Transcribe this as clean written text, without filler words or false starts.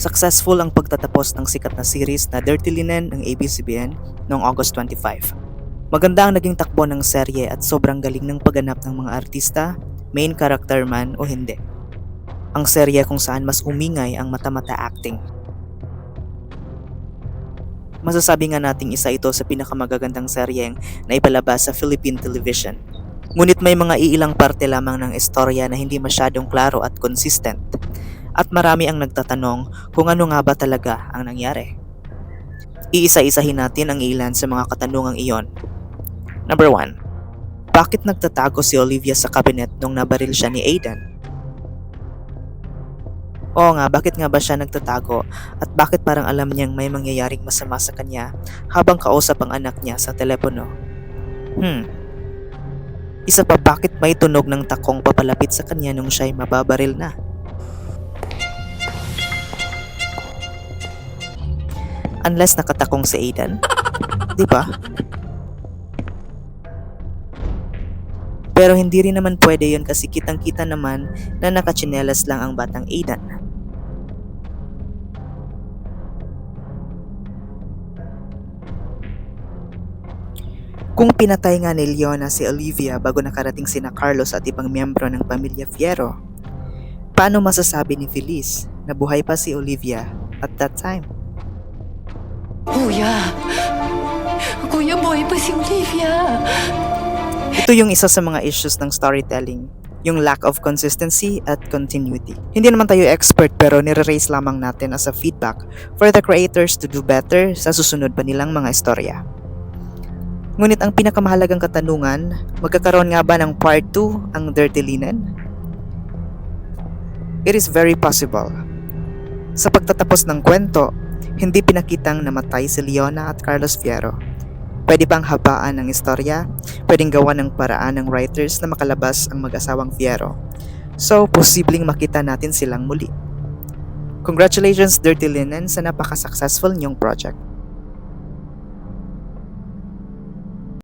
Successful ang pagtatapos ng sikat na series na Dirty Linen ng ABS-CBN noong August 25. Maganda ang naging takbo ng serye at sobrang galing ng pagganap ng mga artista, main character man o hindi. Ang serye kung saan mas umingay ang mata-mata acting. Masasabi nga nating isa ito sa pinakamagagandang seryeng na ipalabas sa Philippine television. Ngunit may mga iilang parte lamang ng istorya na hindi masyadong klaro at consistent. At marami ang nagtatanong kung ano nga ba talaga ang nangyari. Iisa-isahin natin ang ilan sa mga katanungang iyon. Number 1. Bakit nagtatago si Olivia sa cabinet nung nabaril siya ni Aidan? Oo nga, bakit nga ba siya nagtatago at bakit parang alam niyang may mangyayaring masama sa kanya habang kausap ang anak niya sa telepono? Isa pa, bakit may tunog ng takong papalapit sa kanya nung siya'y mababaril na? Unless nakatakong si Aidan, di ba? Pero hindi rin naman pwede yun kasi kitang-kita naman na nakatsinelas lang ang batang Aidan. Kung pinatay nga ni Leona si Olivia bago nakarating sina Carlos at ibang miyembro ng pamilya Fierro, paano masasabi ni Feliz na buhay pa si Olivia at that time? Kuya! Kuya, buhay pa si Olivia! Ito yung isa sa mga issues ng storytelling, yung lack of consistency at continuity. Hindi naman tayo expert pero nire-raise lamang natin as a feedback for the creators to do better sa susunod pa nilang mga istorya. Ngunit ang pinakamahalagang katanungan, magkakaroon nga ba ng part 2 ang Dirty Linen? It is very possible. Sa pagtatapos ng kwento, hindi pinakitang namatay si Leona at Carlos Fierro. Pwede pang habaan ng istorya, pwedeng gawa ng paraan ng writers na makalabas ang mag-asawang Fierro. So, posibleng makita natin silang muli. Congratulations Dirty Linen sa napaka-successful niyong project.